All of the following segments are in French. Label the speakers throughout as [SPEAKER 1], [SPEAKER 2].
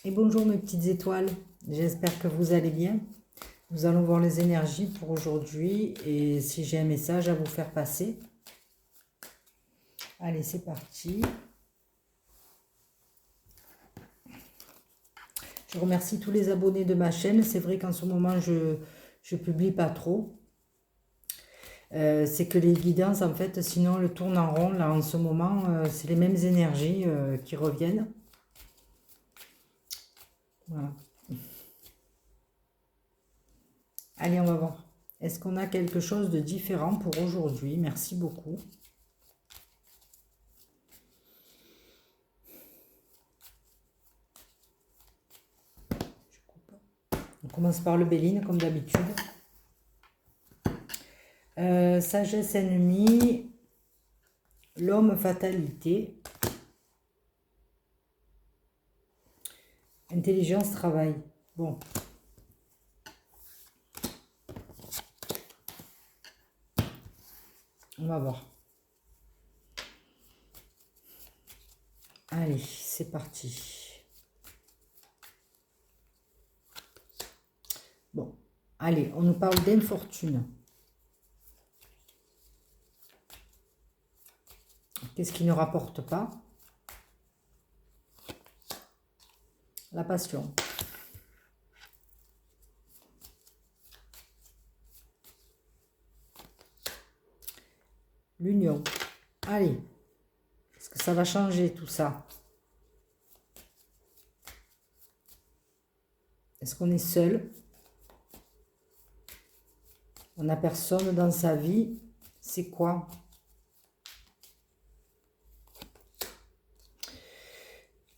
[SPEAKER 1] Et bonjour mes petites étoiles, j'espère que vous allez bien. Nous allons voir les énergies pour aujourd'hui et si j'ai un message à vous faire passer. Allez, c'est parti. Je remercie tous les abonnés de ma chaîne. C'est vrai qu'en ce moment, je publie pas trop. C'est que les guidances, en fait, sinon le tourne en rond. Là, en ce moment, c'est les mêmes énergies qui reviennent. Voilà. Allez, on va voir. Est-ce qu'on a quelque chose de différent pour aujourd'hui? Merci beaucoup. On commence par le Béline, comme d'habitude. Sagesse ennemie, l'homme fatalité, intelligence travail. Bon. On va voir. Allez, c'est parti. Bon, allez, on nous parle d'infortune. Qu'est-ce qui ne rapporte pas? La passion. L'union. Allez, est-ce que ça va changer tout ça? Est-ce qu'on est seul? On n'a personne dans sa vie. C'est quoi?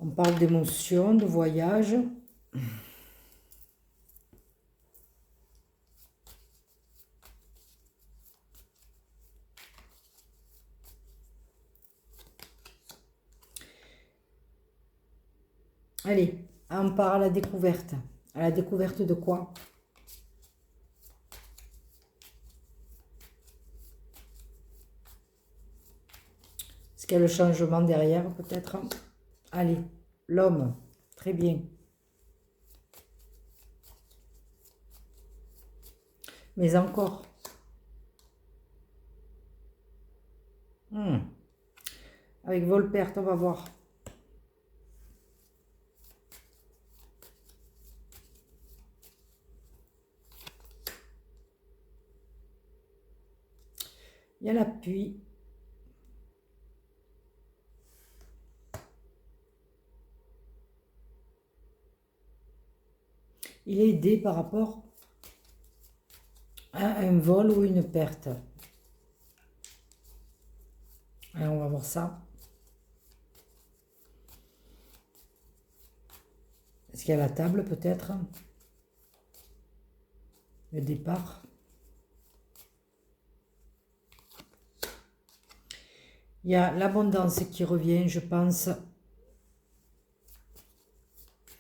[SPEAKER 1] On parle d'émotion, de voyage. Allez, on part à la découverte. À la découverte de quoi? Est-ce qu'il y a le changement derrière, peut-être? Allez, l'homme. Très bien. Mais encore. Avec Volperte, on va voir. Il y a l'appui. Il est aidé par rapport à un vol ou une perte. Alors, on va voir ça. Est-ce qu'il y a la table, peut-être? Le départ. Il y a l'abondance qui revient, je pense,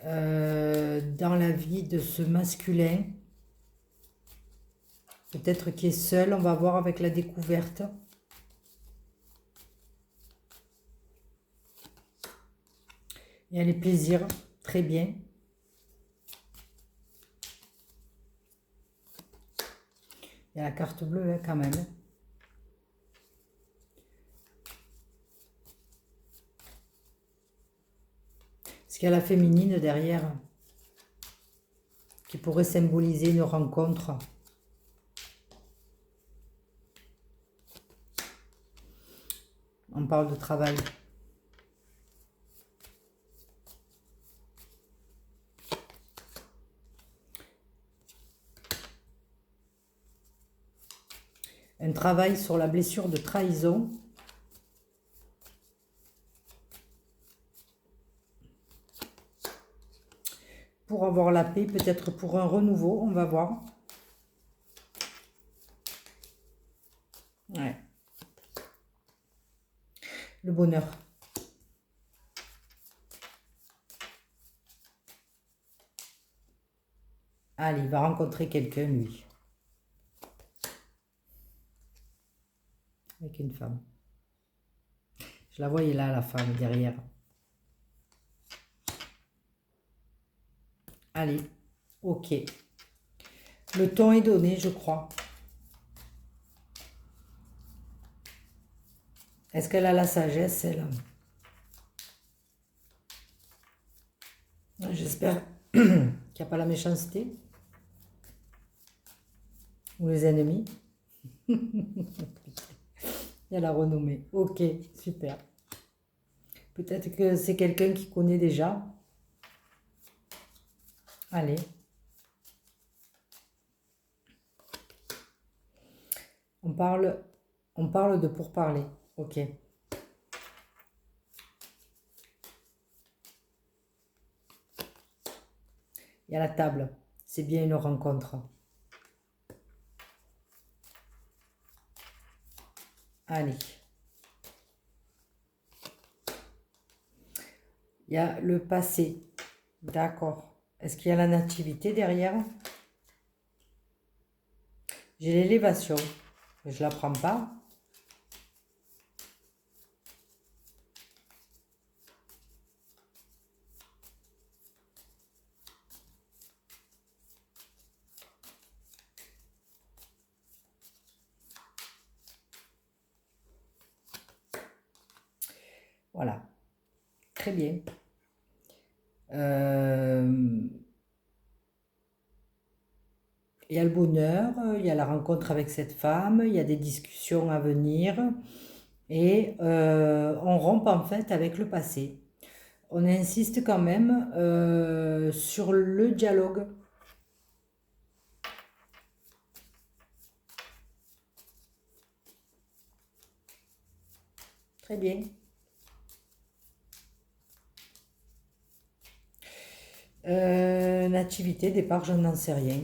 [SPEAKER 1] dans la vie de ce masculin. Peut-être qui est seul, on va voir avec la découverte. Il y a les plaisirs, très bien. Il y a la carte bleue, hein, quand même. Est-ce qu'il y a la féminine derrière qui pourrait symboliser une rencontre? On parle de travail. Un travail sur la blessure de trahison. Pour avoir la paix, peut-être pour un renouveau, on va voir. Ouais. Le bonheur. Allez, il va rencontrer quelqu'un, lui. Avec une femme. Je la voyais là, la femme, derrière. Allez, ok. Le ton est donné, je crois. Est-ce qu'elle a la sagesse, elle? J'espère qu'il n'y a pas la méchanceté. Ou les ennemis. Il y a la renommée. Ok, super. Peut-être que c'est quelqu'un qui connaît déjà. Allez. On parle de pourparler. Ok. Il y a la table. C'est bien une rencontre. Allez. Il y a le passé. D'accord. Est-ce qu'il y a la nativité derrière? J'ai l'élévation. Je ne la prends pas. Voilà. Très bien. Il y a le bonheur, il y a la rencontre avec cette femme, il y a des discussions à venir et on rompt en fait avec le passé. On insiste quand même sur le dialogue. Très bien. Nativité, départ, je n'en sais rien.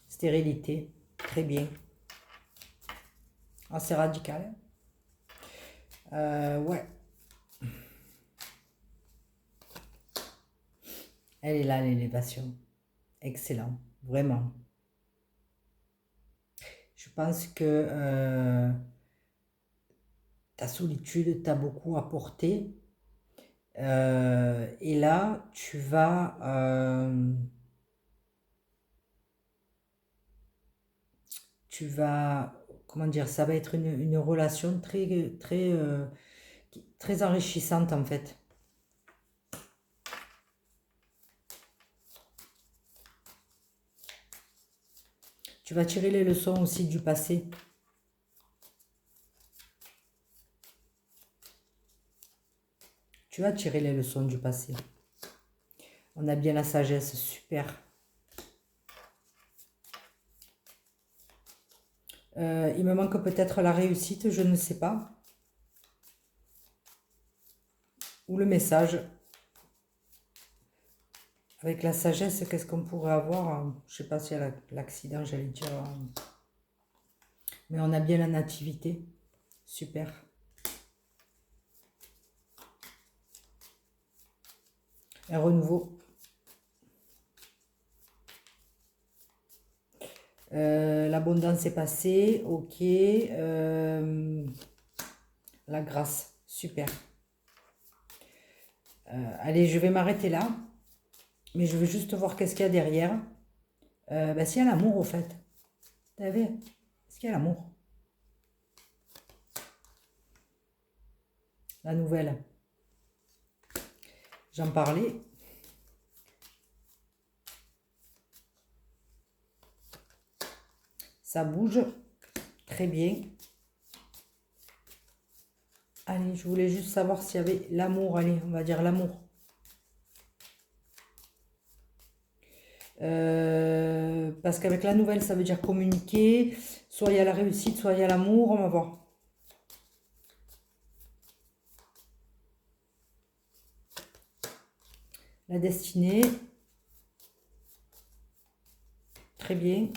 [SPEAKER 1] Stérilité, très bien. Assez radical. Ouais. Elle est là, l'élévation. Excellent, vraiment. Je pense que ta solitude t'a beaucoup apporté. Et là, comment dire, ça va être une relation très enrichissante en fait. Tu vas tirer les leçons aussi du passé. Tu vas tirer les leçons du passé. On a bien la sagesse, super. Il me manque peut-être la réussite, je ne sais pas. Ou le message. Avec la sagesse, qu'est-ce qu'on pourrait avoir? Je ne sais pas s'il y a l'accident, j'allais dire. Mais on a bien la nativité. Super. Un renouveau. L'abondance est passée. Ok. La grâce. Super. Allez, je vais m'arrêter là. Mais je veux juste voir qu'est-ce qu'il y a derrière. S'il y a l'amour, au fait. Vous savez, est-ce qu'il y a l'amour? La nouvelle. J'en parlais. Ça bouge. Très bien. Allez, je voulais juste savoir s'il y avait l'amour. Allez, on va dire l'amour. Parce qu'avec la nouvelle, ça veut dire communiquer. Soit il y a la réussite, soit il y a l'amour. On va voir. La destinée. Très bien.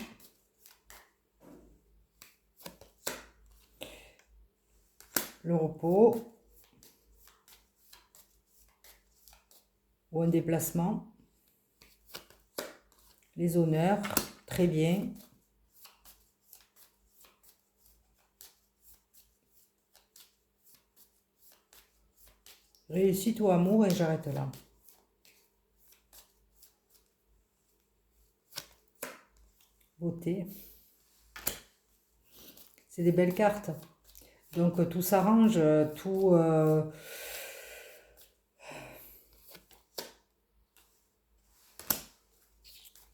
[SPEAKER 1] Le repos. Ou un déplacement. Les honneurs. Très bien. Réussite ou amour et j'arrête là. Beauté. C'est des belles cartes. Donc tout s'arrange, tout...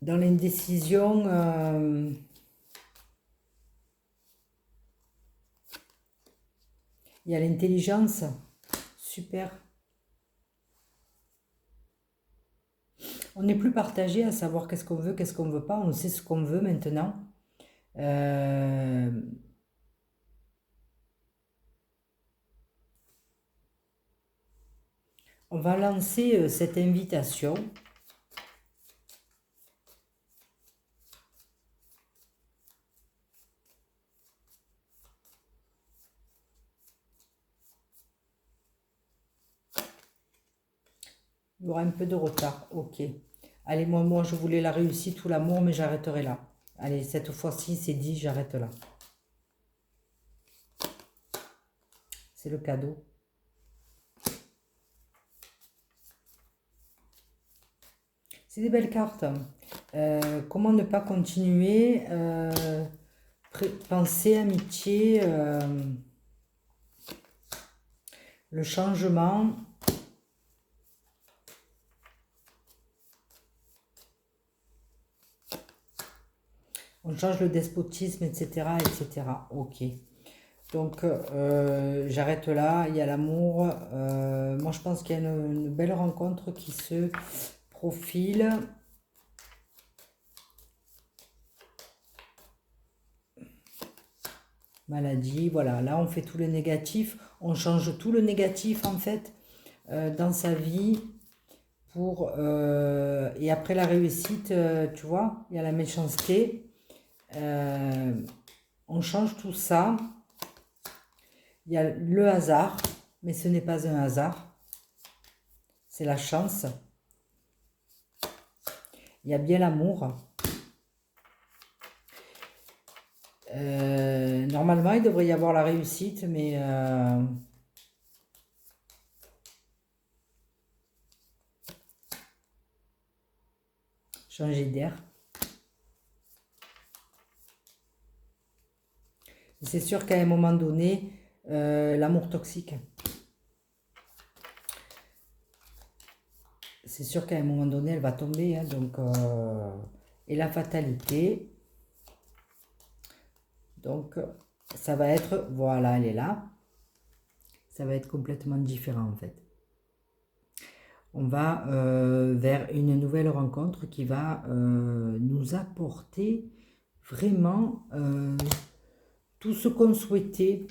[SPEAKER 1] dans l'indécision, il y a l'intelligence. Super. On n'est plus partagé à savoir qu'est-ce qu'on veut, qu'est-ce qu'on veut pas. On sait ce qu'on veut maintenant. Euh, on va lancer cette invitation. Il y aura un peu de retard. Ok. Allez, moi, je voulais la réussite ou l'amour, mais j'arrêterai là. Allez, cette fois-ci, c'est dit, j'arrête là. C'est le cadeau. C'est des belles cartes. Comment ne pas continuer penser amitié, le changement. On change le despotisme, etc., etc. Ok. Donc, j'arrête là. Il y a l'amour. Moi, je pense qu'il y a une belle rencontre qui se profile. Maladie, voilà. Là, on fait tout le négatif. On change tout le négatif, en fait, dans sa vie. Et après la réussite, tu vois, il y a la méchanceté. On change tout ça. Il y a le hasard, mais ce n'est pas un hasard. C'est la chance. Il y a bien l'amour. Normalement, il devrait y avoir la réussite, mais changer d'air. C'est sûr qu'à un moment donné, l'amour toxique. C'est sûr qu'à un moment donné, elle va tomber. Hein, donc, et la fatalité. Donc, ça va être... Voilà, elle est là. Ça va être complètement différent, en fait. On va vers une nouvelle rencontre qui va nous apporter vraiment tout ce qu'on souhaitait.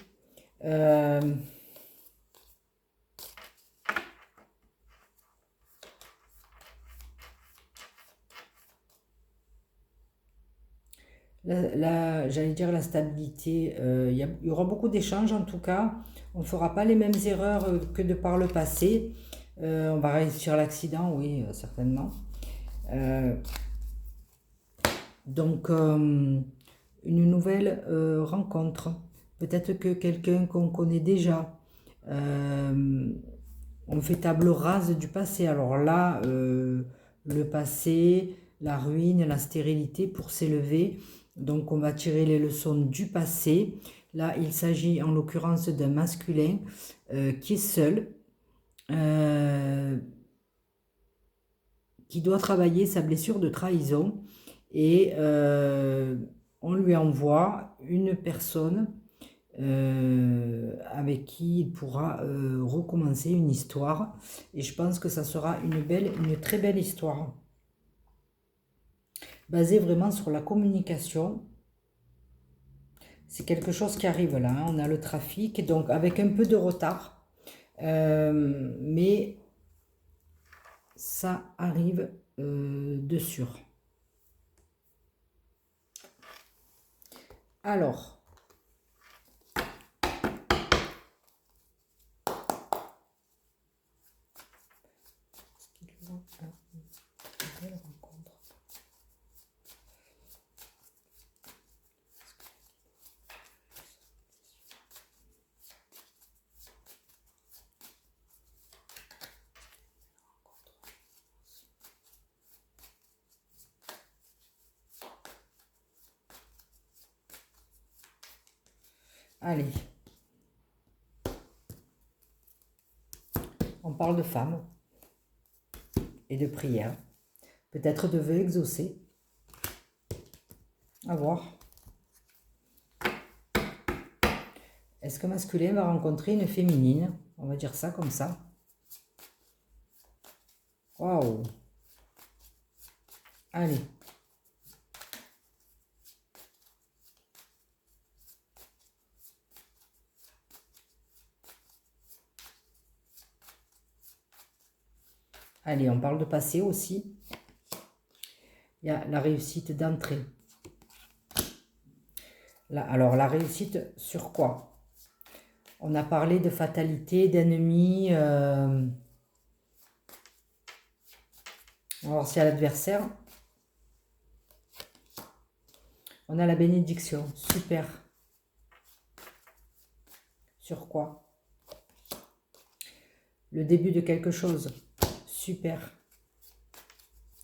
[SPEAKER 1] J'allais dire la stabilité, il y aura beaucoup d'échanges en tout cas. On ne fera pas les mêmes erreurs que de par le passé. On va réussir l'accident, oui, certainement. Donc, une nouvelle rencontre. Peut-être que quelqu'un qu'on connaît déjà. On fait table rase du passé. Alors là, le passé, la ruine, la stérilité pour s'élever. Donc on va tirer les leçons du passé. Là, il s'agit en l'occurrence d'un masculin qui est seul, qui doit travailler sa blessure de trahison. Et on lui envoie une personne avec qui il pourra recommencer une histoire. Et je pense que ça sera une très belle histoire, basée vraiment sur la communication. C'est quelque chose qui arrive là, hein. On a le trafic, donc avec un peu de retard. Mais ça arrive de sûr. Alors, Allez, on parle de femmes et de prière. Peut-être de vœux exaucés. À voir. Est-ce qu'un masculin va rencontrer une féminine? On va dire ça comme ça. Waouh! Allez. Allez, on parle de passé aussi. Il y a la réussite d'entrée. Alors, la réussite sur quoi? On a parlé de fatalité, d'ennemis. Alors, s'il y a l'adversaire, on a la bénédiction. Super. Sur quoi? Le début de quelque chose. Super.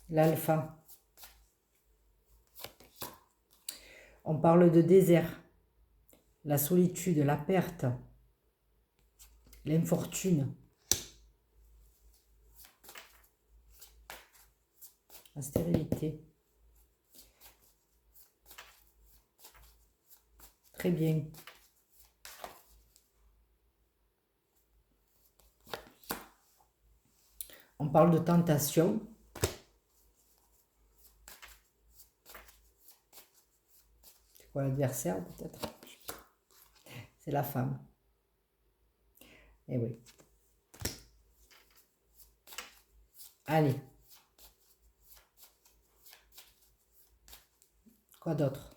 [SPEAKER 1] L'alpha. On parle de désert. La solitude, la perte. L'infortune. La stérilité. Très bien. On parle de tentation. C'est quoi l'adversaire peut-être? C'est la femme. Eh oui. Allez. Quoi d'autre?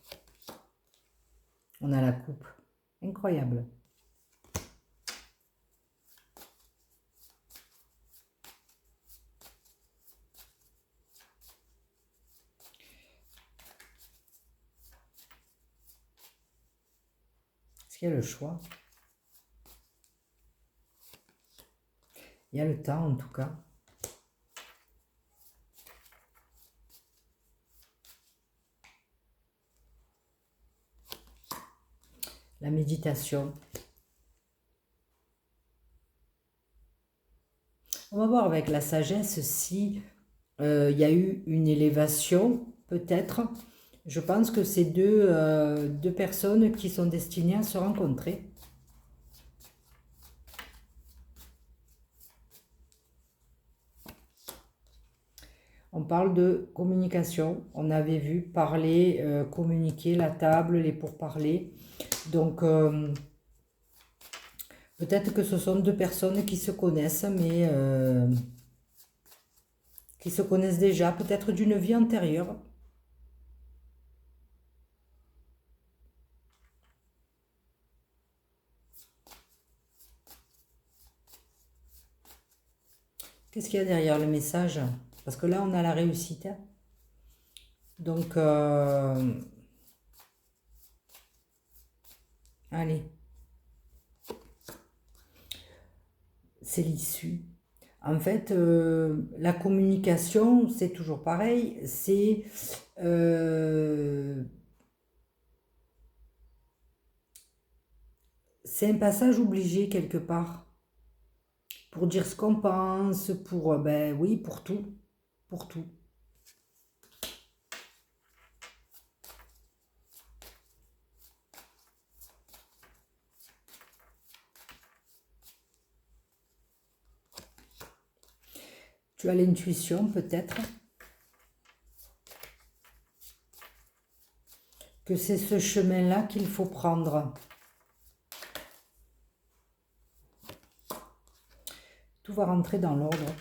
[SPEAKER 1] On a la coupe. Incroyable. Est-ce qu'il y a le choix? Il y a le temps en tout cas. La méditation. On va voir avec la sagesse si il y a eu une élévation, peut-être. Je pense que c'est deux personnes qui sont destinées à se rencontrer. On parle de communication. On avait vu parler, communiquer, la table, les pourparlers. Donc, peut-être que ce sont deux personnes qui se connaissent, mais qui se connaissent déjà, peut-être d'une vie antérieure. Qu'est-ce qu'il y a derrière le message? Parce que là, on a la réussite. Donc, allez. C'est l'issue. En fait, la communication, c'est toujours pareil. C'est un passage obligé quelque part. Pour dire ce qu'on pense, pour, ben oui, pour tout. Pour tout. Tu as l'intuition peut-être que c'est ce chemin-là qu'il faut prendre. Tout va rentrer dans l'ordre.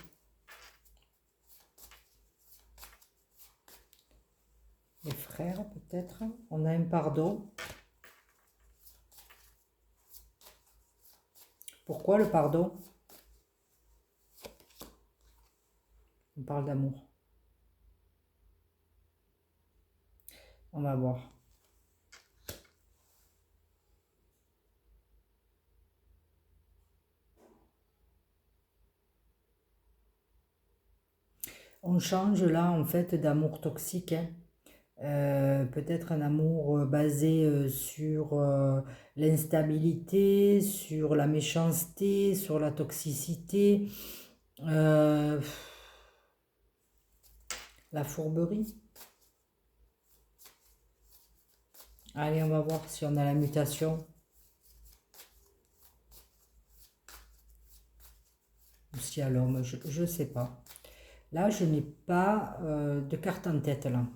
[SPEAKER 1] Les frères peut-être. On a un pardon. Pourquoi le pardon? On parle d'amour. On va voir. On change là en fait d'amour toxique, hein. Peut-être un amour basé sur l'instabilité, sur la méchanceté, sur la toxicité, euh, la fourberie. Allez, on va voir si on a la mutation. Ou si à l'homme, je ne sais pas. Là, je n'ai pas de carte en tête, là.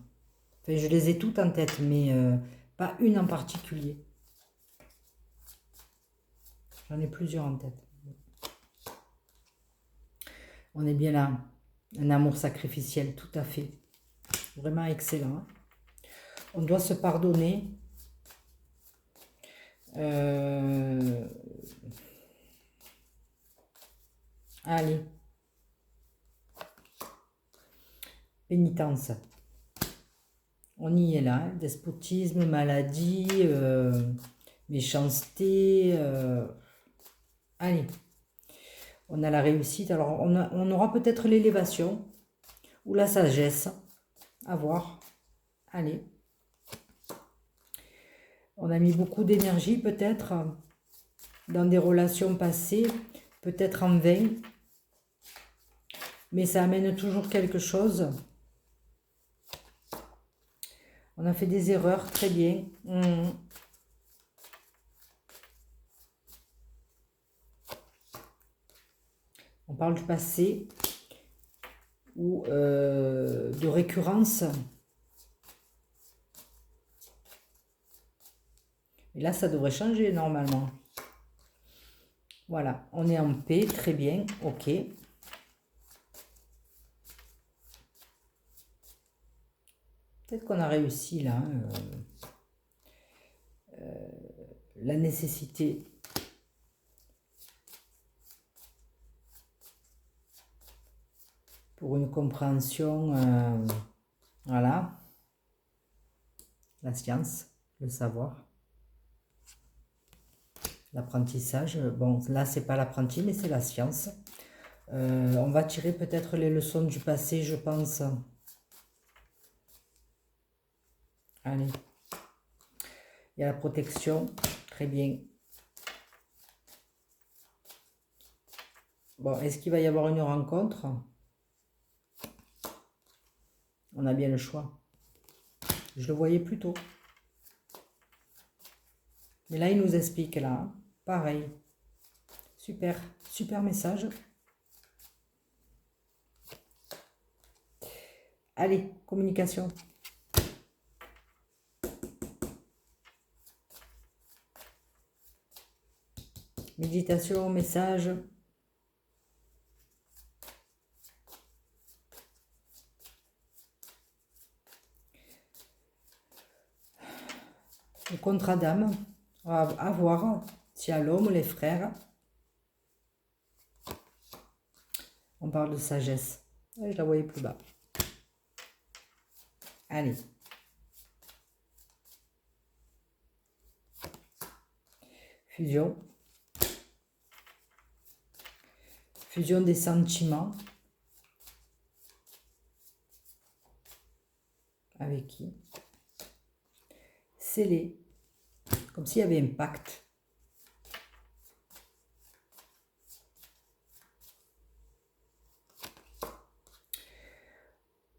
[SPEAKER 1] Enfin, je les ai toutes en tête, mais pas une en particulier. J'en ai plusieurs en tête. On est bien là. Un amour sacrificiel, tout à fait. Vraiment excellent. On doit se pardonner. Allez. Pénitence. On y est là. Hein. Despotisme, maladie, méchanceté. Allez. On a la réussite. Alors, on aura peut-être l'élévation ou la sagesse. À voir. Allez. On a mis beaucoup d'énergie peut-être dans des relations passées, peut-être en vain. Mais ça amène toujours quelque chose. On a fait des erreurs, très bien. On parle du passé ou de récurrence. Et là, ça devrait changer normalement. Voilà, on est en paix, très bien, ok. Peut-être qu'on a réussi là. La nécessité. Pour une compréhension, voilà. La science, le savoir. L'apprentissage, bon là c'est pas l'apprenti mais c'est la science. On va tirer peut-être les leçons du passé, je pense. Allez. Il y a la protection, très bien. Bon, est-ce qu'il va y avoir une rencontre? On a bien le choix. Je le voyais plus tôt. Mais là, il nous explique là, hein. Pareil. Super, super message. Allez, communication. Méditation, message. Le contrat d'âme. À voir si à l'homme, les frères. On parle de sagesse. Je la voyais plus bas. Allez. Fusion. Fusion des sentiments. Avec qui? Scellé. Comme s'il y avait un pacte.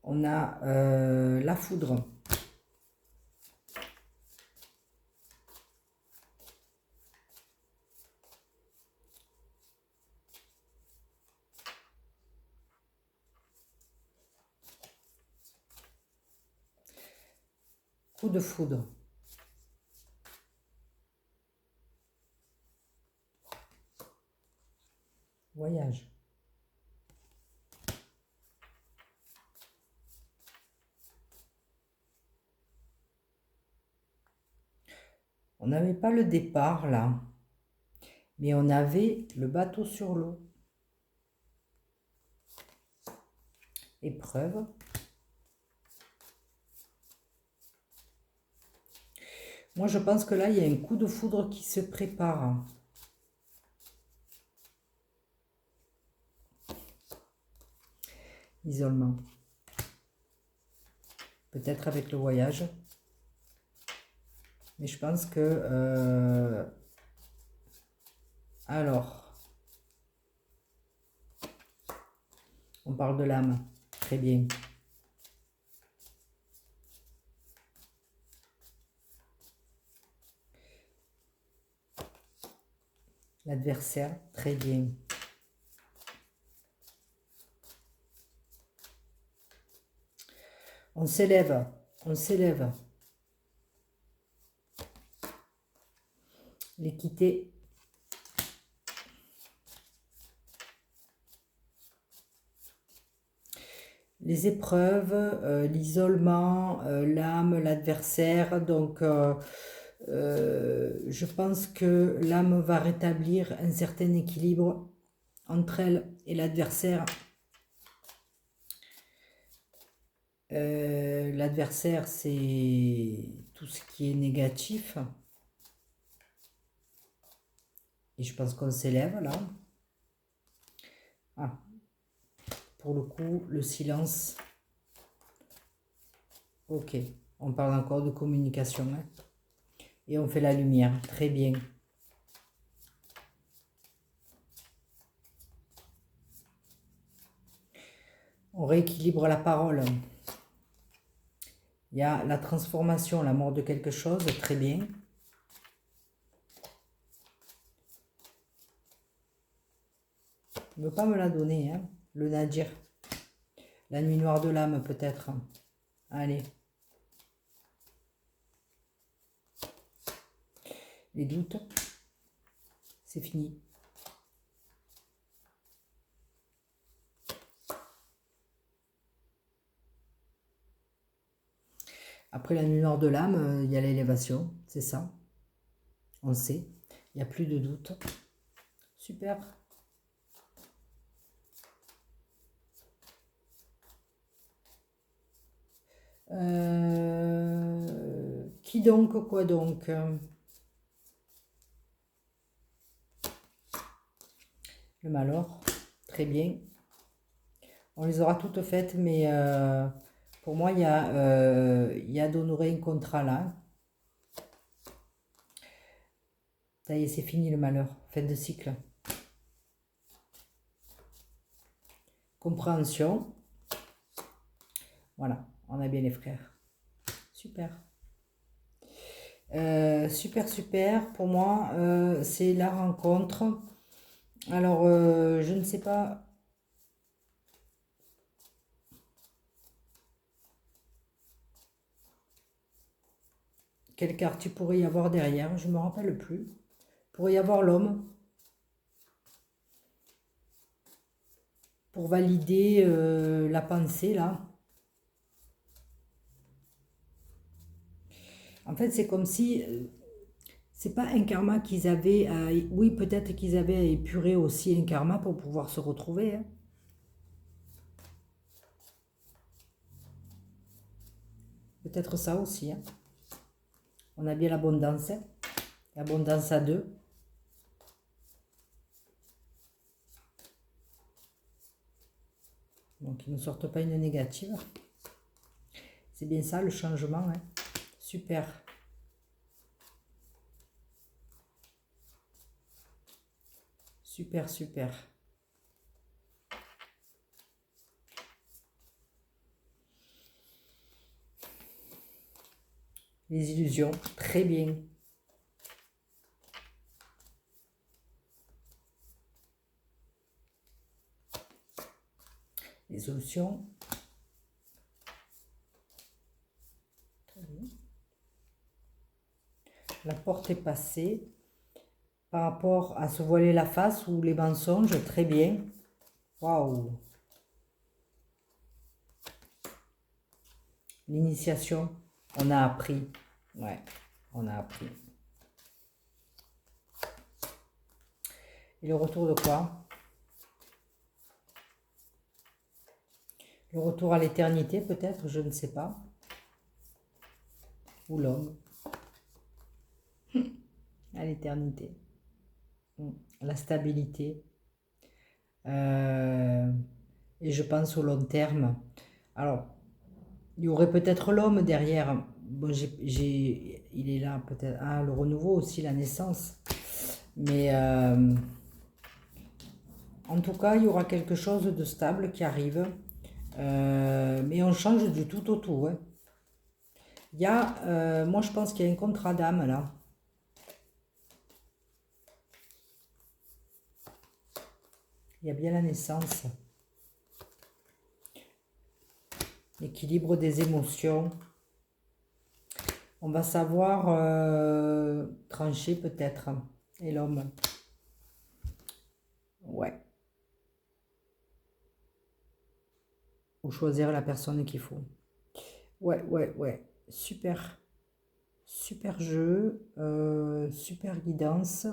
[SPEAKER 1] On a la foudre. Coup de foudre. Voyage. On n'avait pas le départ là, mais on avait le bateau sur l'eau. Épreuve. Moi, je pense que là, il y a un coup de foudre qui se prépare. Isolement. peut-être avec le voyage. Mais je pense que... alors, on parle de l'âme. Très bien. L'adversaire, très bien. On s'élève, on s'élève. L'équité. Les épreuves, l'isolement, l'âme, l'adversaire. Donc, je pense que l'âme va rétablir un certain équilibre entre elle et l'adversaire. L'adversaire, c'est tout ce qui est négatif. Et je pense qu'on s'élève là. Ah. Pour le coup, le silence. Ok, on parle encore de communication. Hein. Et on fait la lumière. Très bien. On rééquilibre la parole. Il y a la transformation, la mort de quelque chose. Très bien. Il ne veut pas me la donner, hein, le Nadir. La nuit noire de l'âme, peut-être. Allez. Les doutes. C'est fini. Après la nuit noire de l'âme, il y a l'élévation. C'est ça. On sait. Il n'y a plus de doute. Super. Qui donc, quoi donc? Le malheur, très bien. On les aura toutes faites, mais pour moi, il y a d'honorer un contrat là. Ça y est, c'est fini le malheur. Fin de cycle. Compréhension. Voilà, on a bien les frères. Super. Super, super. Pour moi, c'est la rencontre. Alors, je ne sais pas. Quelle carte il pourrait y avoir derrière, je ne me rappelle plus. Il pourrait y avoir l'homme. Pour valider la pensée, là. En fait, c'est comme si... c'est pas un karma qu'ils avaient à... Oui, peut-être qu'ils avaient à épurer aussi un karma pour pouvoir se retrouver. Hein. Peut-être ça aussi. Hein. On a bien l'abondance. Hein. L'abondance à deux. Donc, ils ne sortent pas une négative. C'est bien ça, le changement. Hein. Super. Super, super. Les illusions, très bien. Les solutions. Très bien. La porte est passée. Par rapport à se voiler la face ou les mensonges, très bien. Waouh. L'initiation, on a appris. Ouais, on a appris. Et le retour de quoi? Le retour à l'éternité, peut-être, je ne sais pas. Ou l'homme. À l'éternité. La stabilité. Et je pense au long terme. Alors, Il y aurait peut-être l'homme derrière. Bon, il est là peut-être. Ah, le renouveau aussi, la naissance. Mais en tout cas, il y aura quelque chose de stable qui arrive. Mais on change du tout au tout, hein. Il y a, moi je pense qu'il y a un contrat d'âme là. Il y a bien la naissance. L'équilibre des émotions. On va savoir trancher peut-être. Et l'homme. Ouais. Ou choisir la personne qu'il faut. Ouais, ouais, ouais. Super. Super jeu. Super guidance.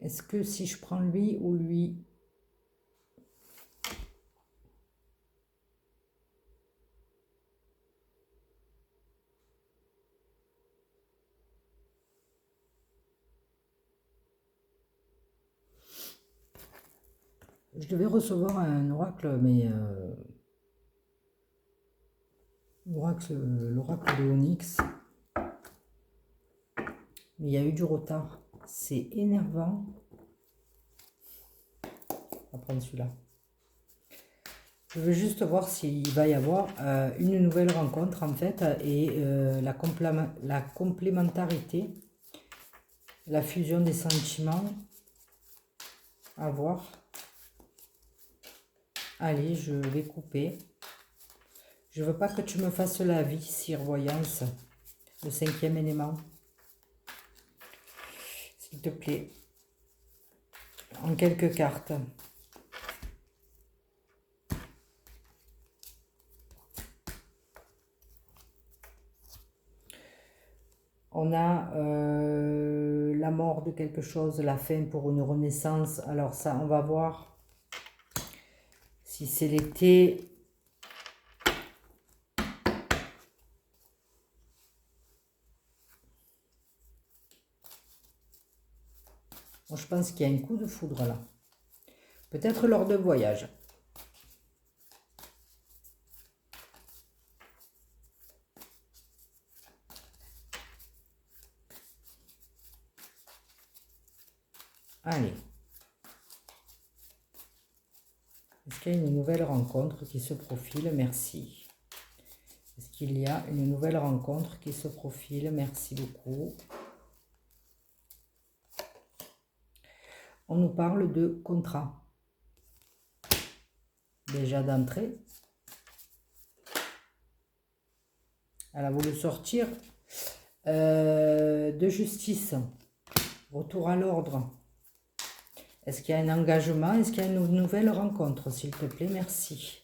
[SPEAKER 1] Est-ce que si je prends lui ou lui? Je devais recevoir un oracle, mais l'oracle de Onyx. Mais il y a eu du retard. C'est énervant. On va prendre celui-là. Je veux juste voir s'il va y avoir une nouvelle rencontre en fait et la complémentarité, la fusion des sentiments. À voir. Allez, je vais couper. Je veux pas que tu me fasses la vie, Sire-Voyance, le 5e élément. S'il te plaît. En quelques cartes. On a la mort de quelque chose, la fin pour une renaissance. Alors ça, on va voir si c'est l'été. Moi, je pense qu'il y a un coup de foudre là. Peut-être lors de voyage. Allez. Est-ce qu'il y a une nouvelle rencontre qui se profile? Merci. Est-ce qu'il y a une nouvelle rencontre qui se profile? Merci beaucoup. On nous parle de contrat. Déjà d'entrée. Elle a voulu sortir de justice. Retour à l'ordre. Est-ce qu'il y a un engagement? Est-ce qu'il y a une nouvelle rencontre? S'il te plaît, merci.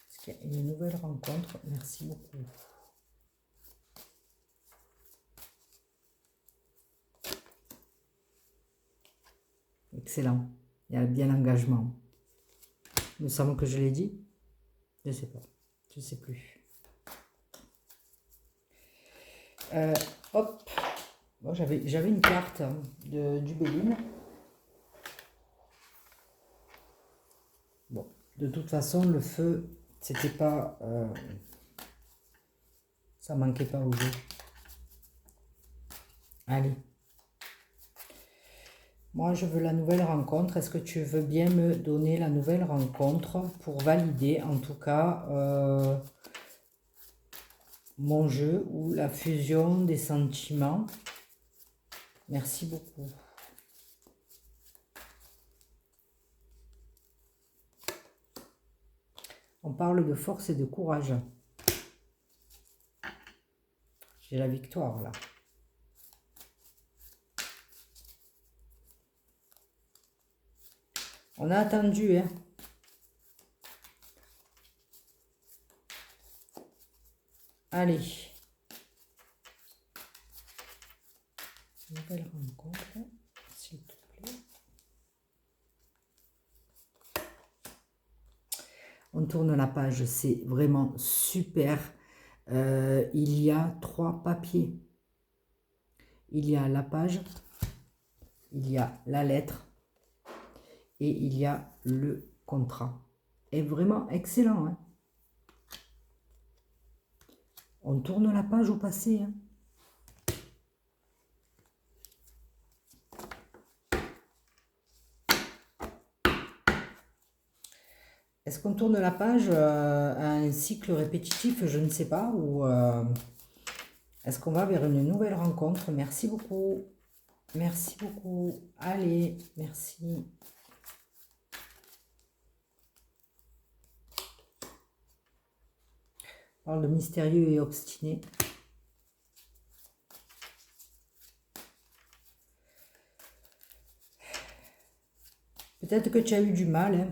[SPEAKER 1] Est-ce qu'il y a une nouvelle rencontre? Merci beaucoup. Excellent. Il y a bien l'engagement. Il me semble que je l'ai dit. Je ne sais pas. Je ne sais plus. Hop. Bon, j'avais une carte du Béline. Bon, de toute façon, le feu, c'était pas... ça manquait pas au jeu. Allez. Moi, je veux la nouvelle rencontre. Est-ce que tu veux bien me donner la nouvelle rencontre pour valider, en tout cas, mon jeu ou la fusion des sentiments? Merci beaucoup. On parle de force et de courage. J'ai la victoire, là. On a attendu, hein. Allez. Nouvelle rencontre, s'il te plaît. On tourne la page, c'est vraiment super. Il y a 3 papiers. Il y a la page, il y a la lettre et il y a le contrat. Et vraiment excellent, hein. On tourne la page au passé, hein. Est-ce qu'on tourne la page à un cycle répétitif, je ne sais pas, ou est-ce qu'on va vers une nouvelle rencontre? Merci beaucoup. Merci beaucoup. Allez, merci. On parle de mystérieux et obstiné. Peut-être que tu as eu du mal, hein,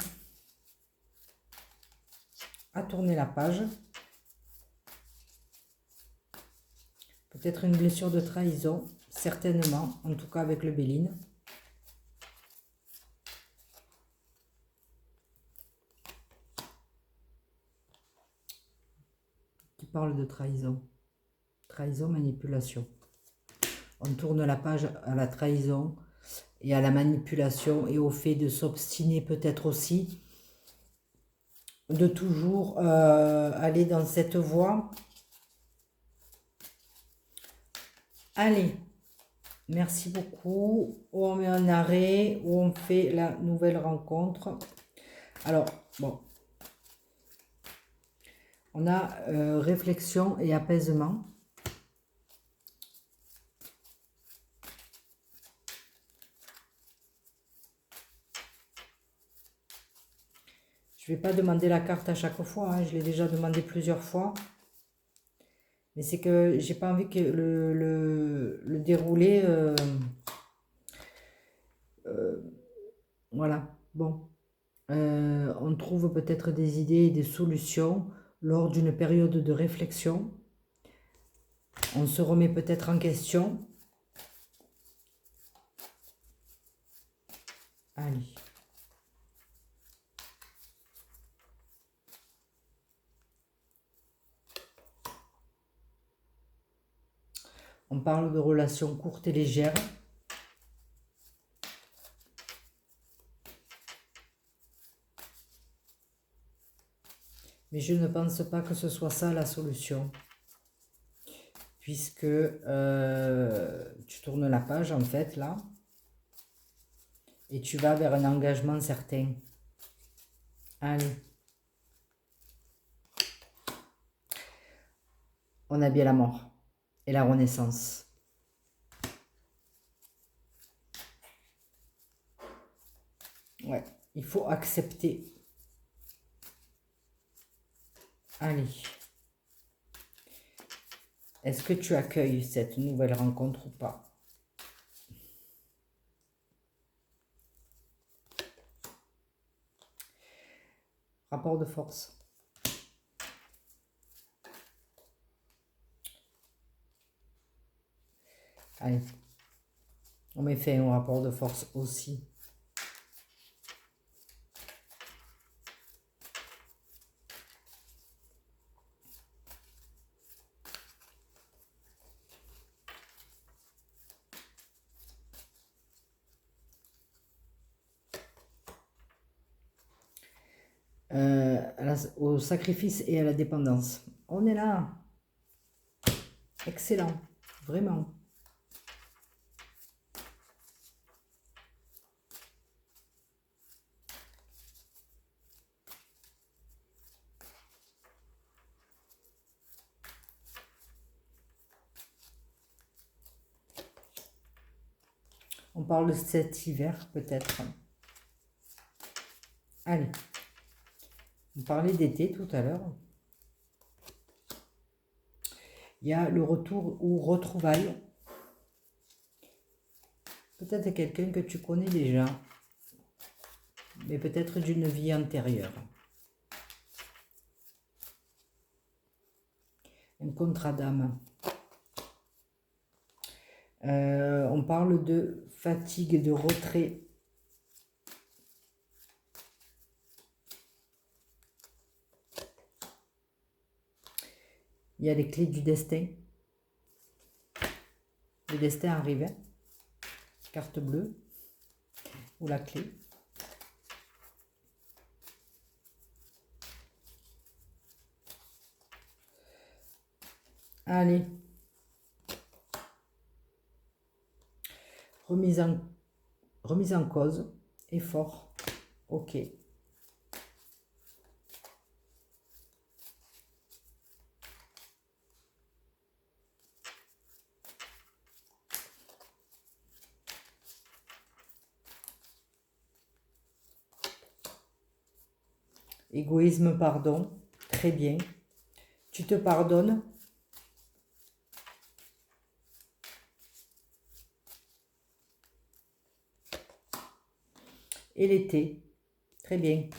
[SPEAKER 1] à tourner la page. Peut-être une blessure de trahison, certainement, en tout cas avec le Béline. Qui parle de trahison. Trahison, manipulation. On tourne la page à la trahison et à la manipulation et au fait de s'obstiner peut-être aussi, de toujours aller dans cette voie. Allez, merci beaucoup. Ou on met un arrêt, ou on fait la nouvelle rencontre. Alors, bon. On a réflexion et apaisement. Je ne vais pas demander la carte à chaque fois, hein, je l'ai déjà demandé plusieurs fois. Mais c'est que j'ai pas envie que le déroulé... voilà, bon. On trouve peut-être des idées et des solutions lors d'une période de réflexion. On se remet peut-être en question. Allez. On parle de relations courtes et légères. Mais je ne pense pas que ce soit ça la solution. Puisque tu tournes la page en fait là. Et tu vas vers un engagement certain. Allez. On a bien la mort et la renaissance. Ouais, il faut accepter. Allez. Est-ce que tu accueilles cette nouvelle rencontre ou pas? Rapport de force. Allez. On met fin au rapport de force aussi. Au sacrifice et à la dépendance. On est là. Excellent. Vraiment. On parle de cet hiver, peut-être. Allez. On parlait d'été tout à l'heure. Il y a le retour ou retrouvailles. Peut-être quelqu'un que tu connais déjà. Mais peut-être d'une vie antérieure. Un contrat d'âme. On parle de fatigue, de retrait. Il y a les clés du destin. Le destin arrive. Carte bleue. ou la clé. Allez. Remise en cause. Effort. Ok. Égoïsme, pardon. Très bien. Tu te pardonnes. Et l'été. Très bien.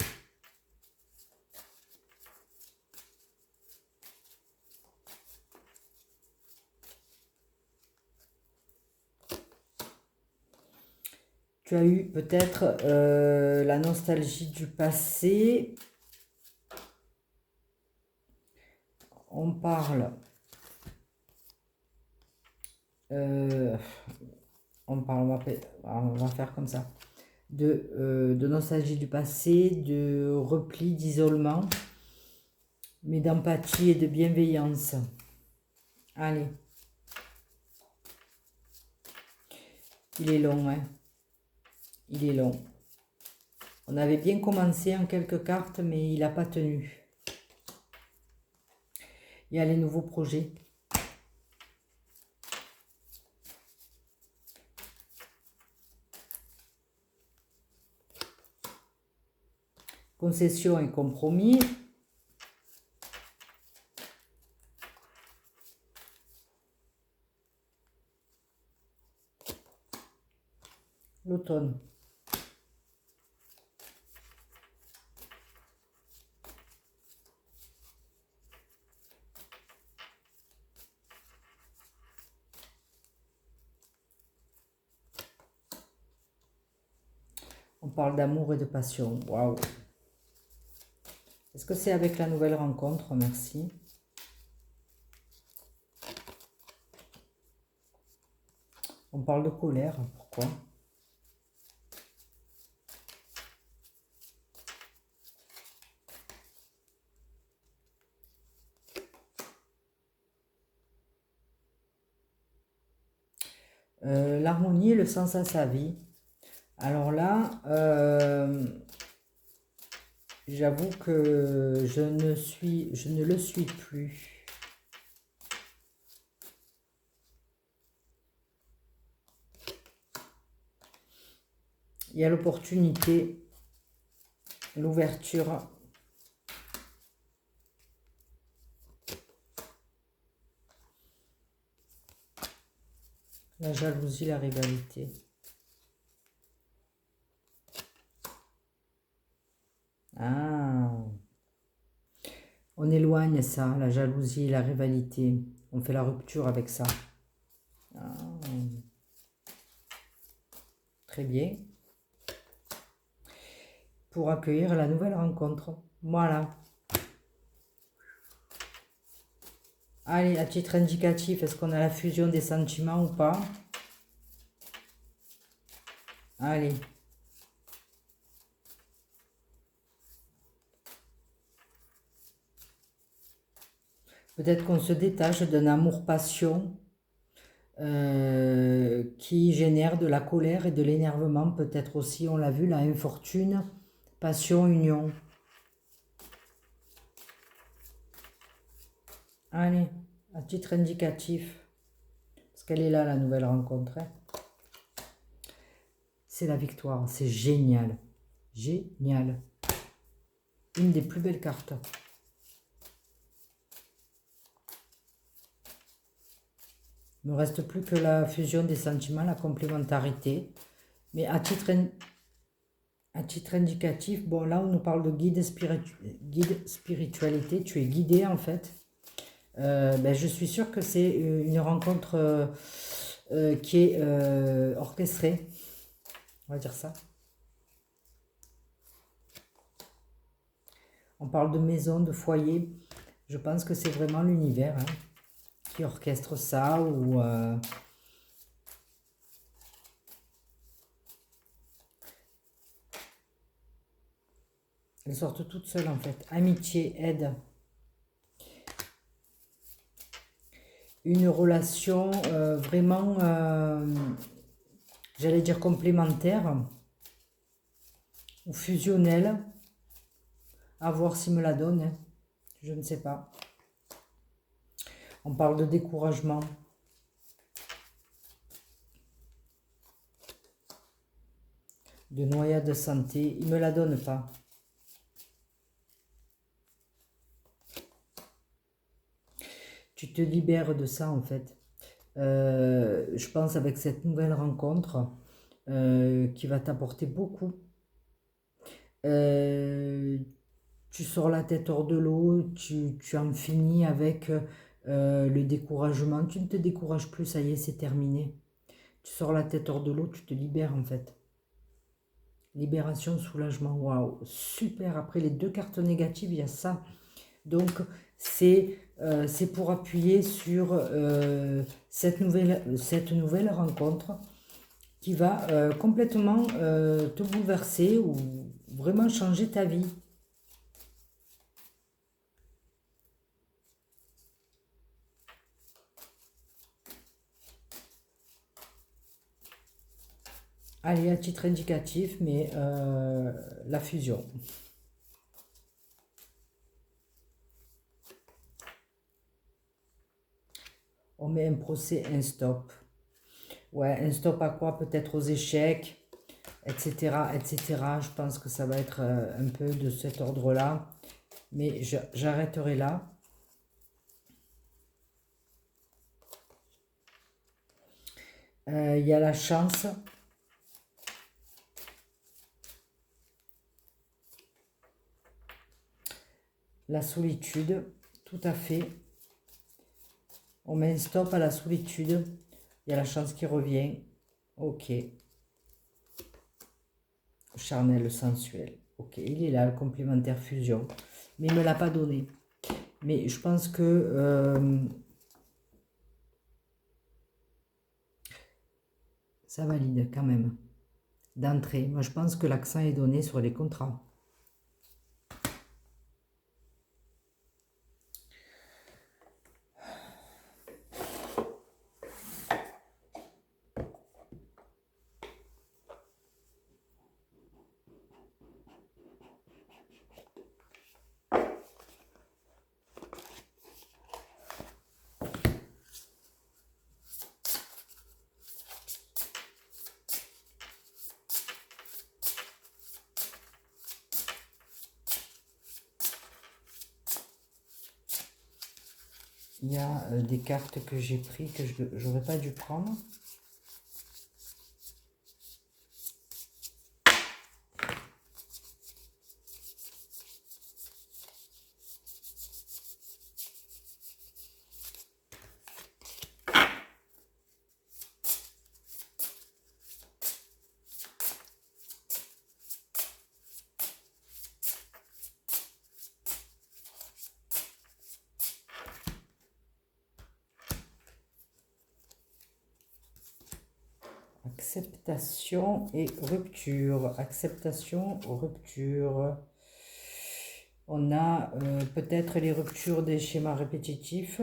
[SPEAKER 1] Tu as eu peut-être la nostalgie du passé. On parle. On va faire comme ça. De nostalgie du passé, de repli, d'isolement, mais d'empathie et de bienveillance. Allez. Il est long, hein. Il est long. On avait bien commencé en quelques cartes, mais il n'a pas tenu. Il y a les nouveaux projets. Concession et compromis. L'automne. On parle d'amour et de passion. Waouh. Est-ce que c'est avec la nouvelle rencontre? Merci. On parle de colère. Pourquoi? L'harmonie et le sens à sa vie. Alors là, j'avoue que je ne le suis plus. Il y a l'opportunité, l'ouverture. La jalousie, la rivalité. Ah, on éloigne ça, la jalousie, la rivalité. On fait la rupture avec ça. Ah, très bien. Pour accueillir la nouvelle rencontre. Voilà. Allez, à titre indicatif, est-ce qu'on a la fusion des sentiments ou pas? Allez. Peut-être qu'on se détache d'un amour-passion qui génère de la colère et de l'énervement. Peut-être aussi, on l'a vu, la infortune, passion, union. Allez, à titre indicatif, parce qu'elle est là, la nouvelle rencontre. Hein. C'est la victoire, c'est génial. Génial. Une des plus belles cartes. Il ne me reste plus que la fusion des sentiments, la complémentarité. Mais à titre indicatif, bon là on nous parle de guide spiritualité, tu es guidé en fait. Ben, je suis sûre que c'est une rencontre qui est orchestrée, on va dire ça. On parle de maison, de foyer. Je pense que c'est vraiment l'univers hein, qui orchestre ça ou Elles sortent toutes seules en fait. Amitié, aide. Une relation vraiment, j'allais dire complémentaire ou fusionnelle. À voir s'il me la donne, hein. Je ne sais pas. On parle de découragement. De noyade de santé. Il ne me la donne pas. Tu te libères de ça en fait. Je pense avec cette nouvelle rencontre qui va t'apporter beaucoup. Euh, Tu sors la tête hors de l'eau, tu en finis avec le découragement. Tu ne te décourages plus, ça y est, c'est terminé. Tu sors la tête hors de l'eau, tu te libères en fait. Libération, soulagement, waouh, super. Après les deux cartes négatives, il y a ça. Donc, c'est pour appuyer sur cette nouvelle rencontre qui va complètement te bouleverser ou vraiment changer ta vie. Allez, à titre indicatif, mais la fusion. On met un procès, un stop. Ouais, un stop à quoi? Peut-être aux échecs, etc., etc. Je pense que ça va être un peu de cet ordre-là. Mais j'arrêterai là. Il y a la chance. La solitude, tout à fait. On met un stop à la solitude. Il y a la chance qui revient. Ok. Charnel, sensuel. Ok, il est là, le complémentaire fusion. Mais il ne me l'a pas donné. Mais je pense que ça valide quand même. D'entrée. Moi, je pense que l'accent est donné sur les contrats. Il y a des cartes que j'ai prises que je n'aurais pas dû prendre. Acceptation et rupture. Acceptation, rupture. On a peut-être les ruptures des schémas répétitifs.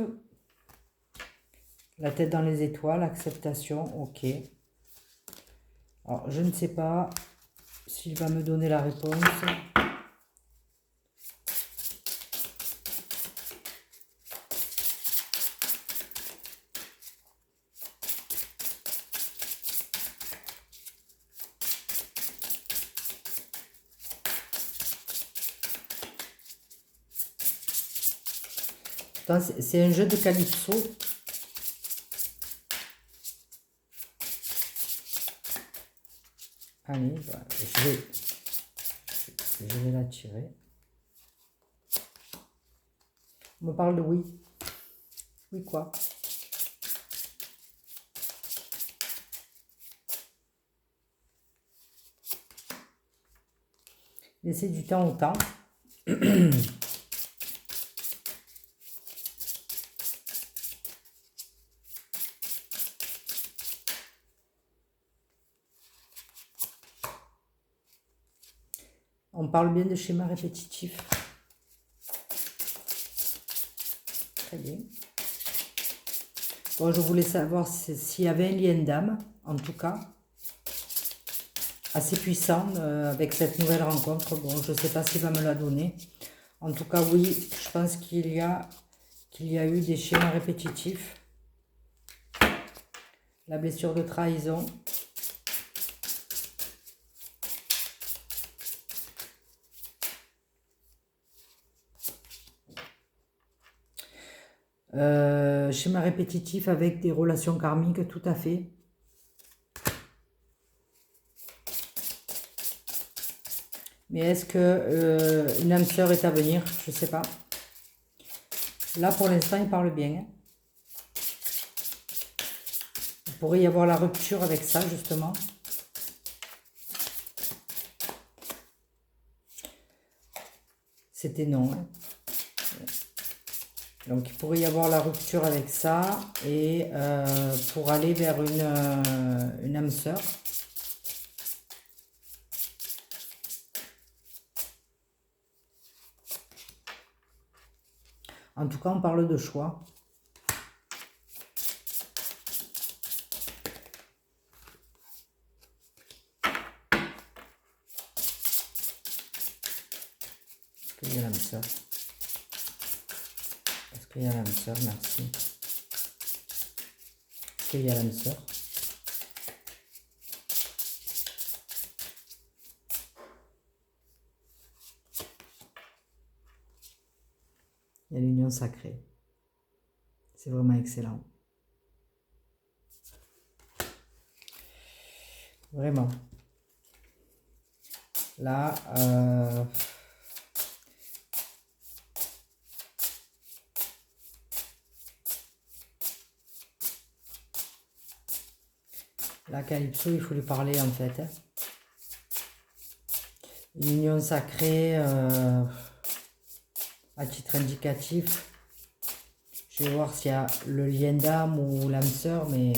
[SPEAKER 1] La tête dans les étoiles, acceptation, ok. Alors, je ne sais pas s'il va me donner la réponse. C'est un jeu de calypso. Allez, bah, je vais la tirer. On me parle de oui. Oui quoi? Laissez du temps au temps. On parle bien de schéma répétitif. Très bien. Bon, je voulais savoir s'il y avait un lien d'âme, en tout cas, assez puissant avec cette nouvelle rencontre. Bon, je ne sais pas s'il va me la donner. En tout cas, oui, je pense qu'il y a eu des schémas répétitifs. La blessure de trahison. Schéma répétitif avec des relations karmiques, tout à fait. Mais est-ce que une âme sœur est à venir? Je ne sais pas. Là, pour l'instant, il parle bien. Hein. Il pourrait y avoir la rupture avec ça, justement. C'était non. Hein. Donc, il pourrait y avoir la rupture avec ça et pour aller vers une âme sœur. En tout cas, on parle de choix. Est-ce qu'il y a l'âme sœur? Est-ce qu'il y a l'âme sœur? Merci. Est-ce qu'il y a l'âme sœur? Il y a l'union sacrée. C'est vraiment excellent. Vraiment. Là, la Calypso, il faut lui parler en fait. Hein. Une union sacrée, à titre indicatif. Je vais voir s'il y a le lien d'âme ou l'âme sœur, mais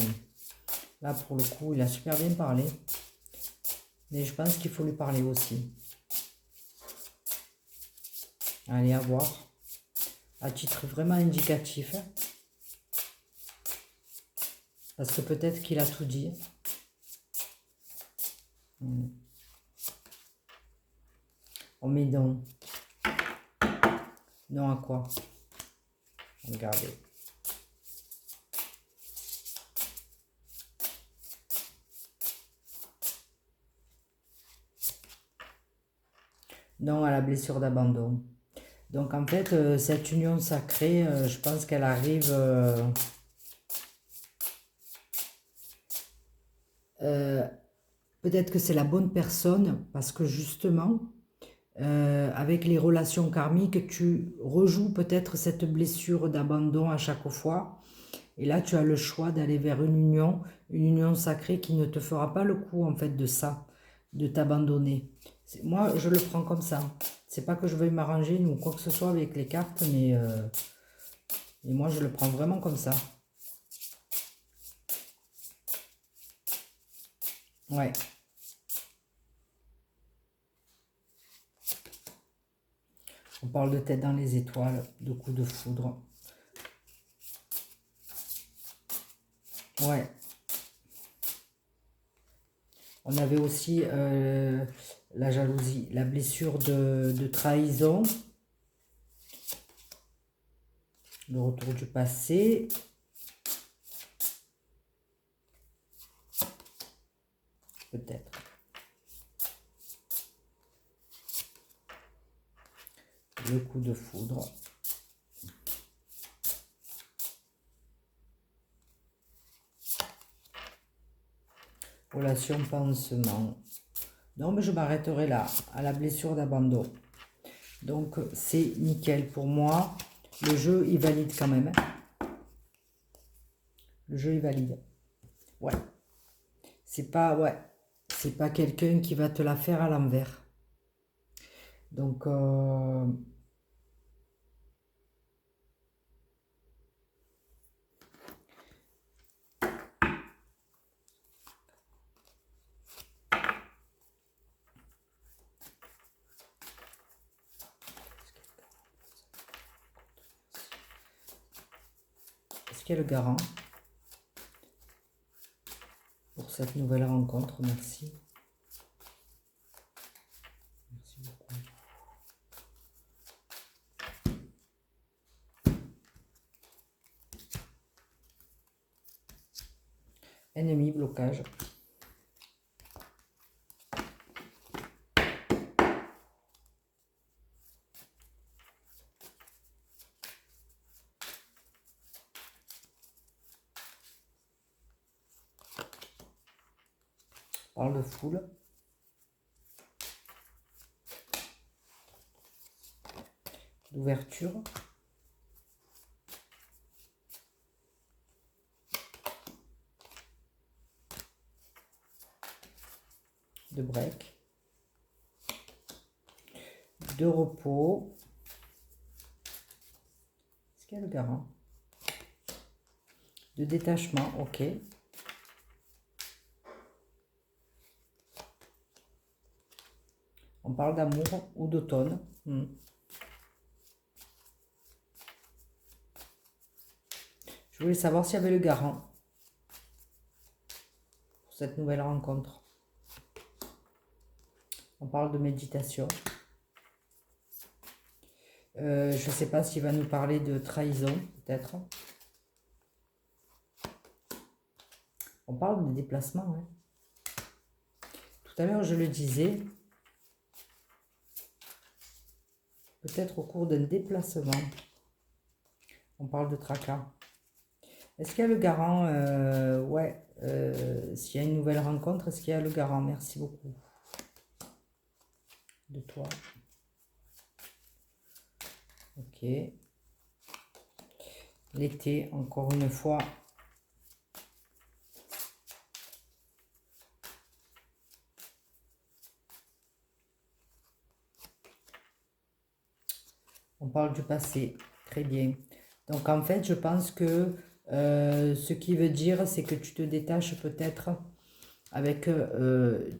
[SPEAKER 1] là pour le coup, il a super bien parlé. Mais je pense qu'il faut lui parler aussi. Allez, à voir. À titre vraiment indicatif. Hein. Parce que peut-être qu'il a tout dit. On met donc. Non à quoi? Regardez. Non à la blessure d'abandon. Donc en fait, cette union sacrée, je pense qu'elle arrive... peut-être que c'est la bonne personne, parce que justement, avec les relations karmiques, tu rejoues peut-être cette blessure d'abandon à chaque fois. Et là, tu as le choix d'aller vers une union sacrée qui ne te fera pas le coup en fait de ça, de t'abandonner. Moi, je le prends comme ça. C'est pas que je veuille m'arranger ou quoi que ce soit avec les cartes, mais et moi, je le prends vraiment comme ça. Ouais. On parle de tête dans les étoiles, de coups de foudre. Ouais. On avait aussi la jalousie, la blessure de trahison. Le retour du passé. Peut-être. Le coup de foudre. Relation pansement. Non, mais je m'arrêterai là, à la blessure d'abandon. Donc, c'est nickel pour moi. Le jeu, il valide quand même. Le jeu, il valide. Ouais. C'est pas quelqu'un qui va te la faire à l'envers. Donc, qui est le garant pour cette nouvelle rencontre? Merci. Merci beaucoup. Ennemi, blocage. Parle de foule. D'ouverture. De break. De repos. Est-ce qu'il y a le garant? De détachement, ok. On parle d'amour ou d'automne. Je voulais savoir s'il y avait le garant pour cette nouvelle rencontre. On parle de méditation. Je ne sais pas s'il va nous parler de trahison, peut-être. On parle de déplacement. Hein. Tout à l'heure, je le disais. Peut-être au cours d'un déplacement. On parle de tracas. Est-ce qu'il y a le garant? Ouais. S'il y a une nouvelle rencontre, est-ce qu'il y a le garant? Merci beaucoup. De toi. Ok. L'été, encore une fois. On parle du passé. Très bien. Donc, en fait, je pense que ce qui veut dire, c'est que tu te détaches peut-être avec...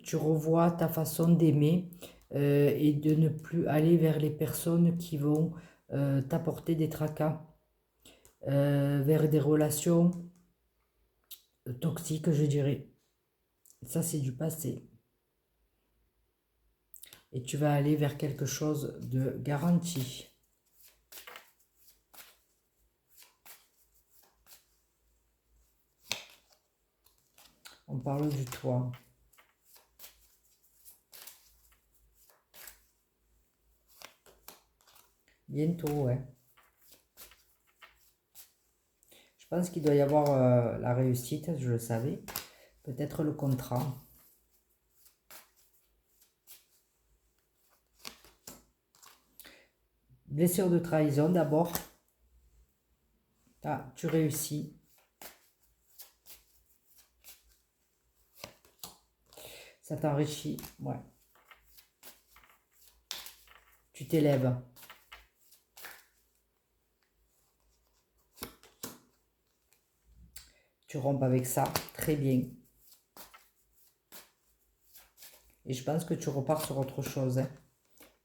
[SPEAKER 1] tu revois ta façon d'aimer et de ne plus aller vers les personnes qui vont t'apporter des tracas, vers des relations toxiques, je dirais. Ça, c'est du passé. Et tu vas aller vers quelque chose de garanti. On parle du toit. Bientôt, ouais. Je pense qu'il doit y avoir la réussite, je le savais. Peut-être le contrat. Blessure de trahison d'abord. Ah, tu réussis. Ça t'enrichit, ouais. Tu t'élèves. Tu rompes avec ça, très bien. Et je pense que tu repars sur autre chose. Hein.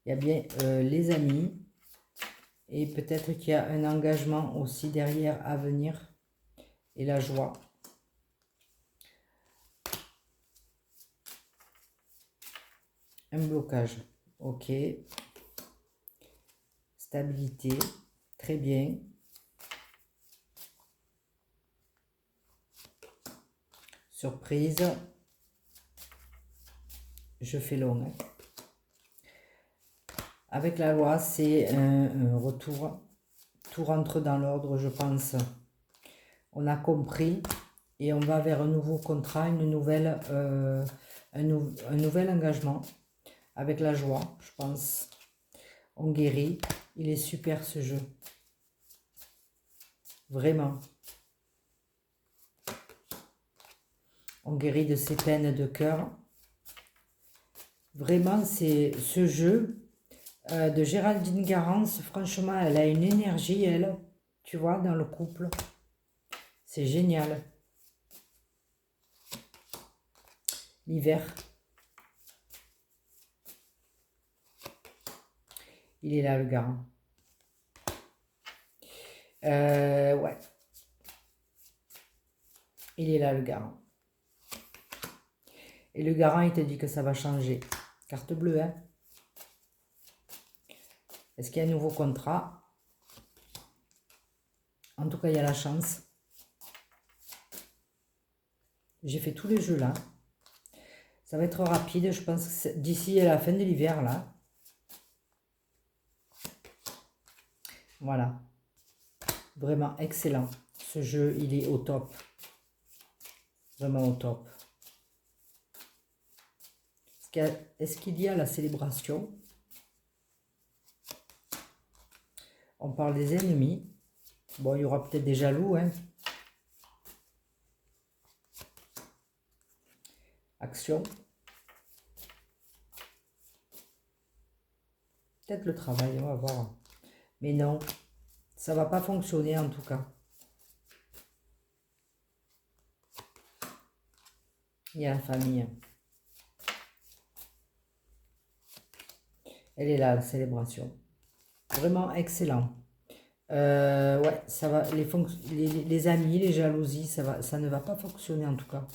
[SPEAKER 1] Il y a bien les amis. Et peut-être qu'il y a un engagement aussi derrière à venir. Et la joie. Un blocage. Ok. Stabilité. Très bien. Surprise. Je fais long. Hein. Avec la loi, c'est un retour. Tout rentre dans l'ordre, je pense. On a compris et on va vers un nouveau contrat, une nouvelle, un nouvel engagement. Avec la joie, je pense. On guérit. Il est super ce jeu. Vraiment. On guérit de ses peines de cœur. Vraiment, c'est ce jeu de Géraldine Garance. Franchement, elle a une énergie, elle. Tu vois, dans le couple. C'est génial. L'hiver. Il est là, le garant. Ouais. Il est là, le garant. Et le garant, il te dit que ça va changer. Carte bleue, hein. Est-ce qu'il y a un nouveau contrat? En tout cas, il y a la chance. J'ai fait tous les jeux là. Ça va être rapide, je pense que d'ici à la fin de l'hiver là. Voilà. Vraiment excellent. Ce jeu, il est au top. Vraiment au top. Est-ce qu'il y a la célébration? On parle des ennemis. Bon, il y aura peut-être des jaloux, hein. Action. Peut-être le travail, on va voir. Mais non, ça va pas fonctionner en tout cas. Il y a la famille. Elle est là, la célébration. Vraiment excellent. Ouais, ça va. Les amis, les jalousies, ça ne va pas fonctionner en tout cas.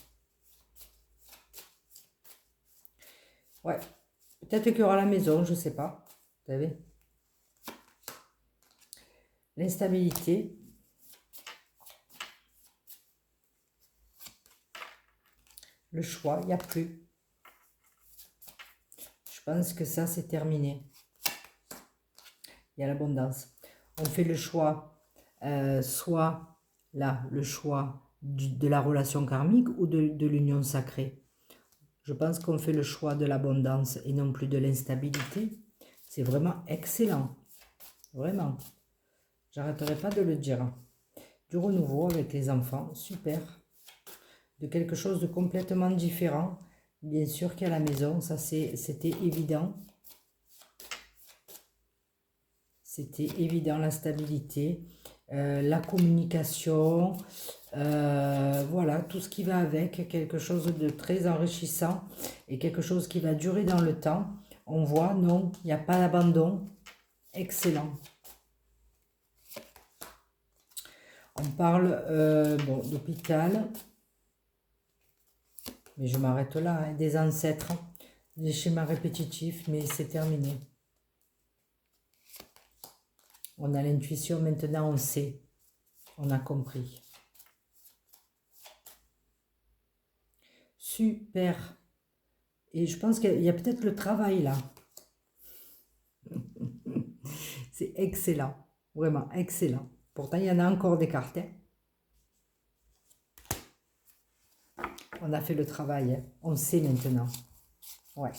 [SPEAKER 1] Ouais. Peut-être qu'il y aura la maison, je sais pas. Vous savez. L'instabilité. Le choix, il n'y a plus. Je pense que ça, c'est terminé. Il y a l'abondance. On fait le choix, soit là, le choix de la relation karmique ou de l'union sacrée. Je pense qu'on fait le choix de l'abondance et non plus de l'instabilité. C'est vraiment excellent. Vraiment. J'arrêterai pas de le dire. Du renouveau avec les enfants, super. De quelque chose de complètement différent. Bien sûr qu'à la maison, ça c'était évident. C'était évident, la stabilité, la communication, voilà, tout ce qui va avec, quelque chose de très enrichissant et quelque chose qui va durer dans le temps. On voit, non, il n'y a pas d'abandon. Excellent. On parle bon, d'hôpital, mais je m'arrête là, hein, des ancêtres, des schémas répétitifs, mais c'est terminé. On a l'intuition, maintenant on sait, on a compris. Super. Et je pense qu'il y a peut-être le travail là. C'est excellent, vraiment excellent. Pourtant, il y en a encore des cartes, hein. On a fait le travail, hein. On sait maintenant. Ouais.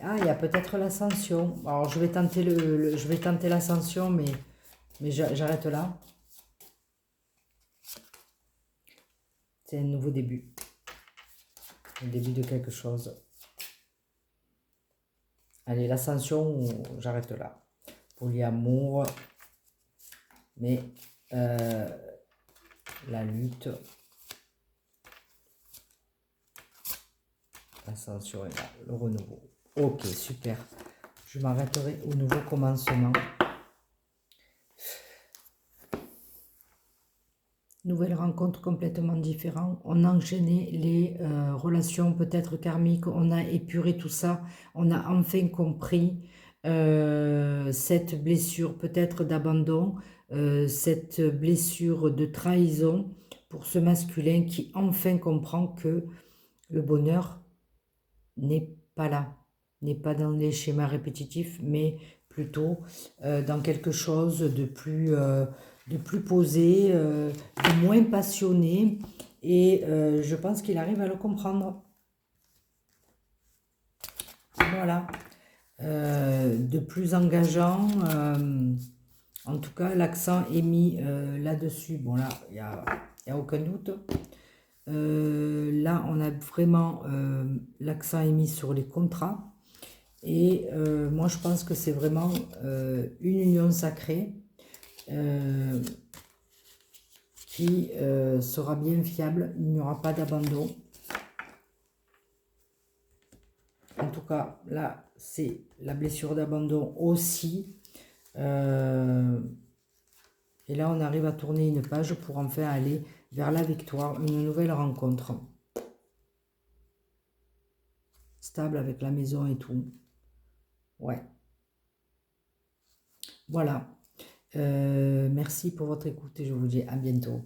[SPEAKER 1] Ah, il y a peut-être l'ascension. Alors, je vais tenter je vais tenter l'ascension, mais j'arrête là. C'est un nouveau début. Le début de quelque chose. Allez, l'ascension, j'arrête là. Polyamour. Mais la lutte. L'ascension est là. Le renouveau. Ok, super. Je m'arrêterai au nouveau commencement. Nouvelle rencontre complètement différente. On a enchaîné les relations peut-être karmiques. On a épuré tout ça. On a enfin compris cette blessure peut-être d'abandon, cette blessure de trahison pour ce masculin qui enfin comprend que le bonheur n'est pas là, n'est pas dans les schémas répétitifs, mais plutôt dans quelque chose de plus posé, de moins passionné. Et je pense qu'il arrive à le comprendre. Voilà. De plus engageant. En tout cas, l'accent est mis là-dessus. Bon, là, il n'y a aucun doute. Là, on a vraiment l'accent est mis sur les contrats. Et moi, je pense que c'est vraiment une union sacrée qui sera bien fiable. Il n'y aura pas d'abandon. En tout cas, là, c'est la blessure d'abandon aussi. Et là, on arrive à tourner une page pour enfin aller vers la victoire, une nouvelle rencontre. Stable avec la maison et tout. Ouais. Voilà. Merci pour votre écoute et je vous dis à bientôt.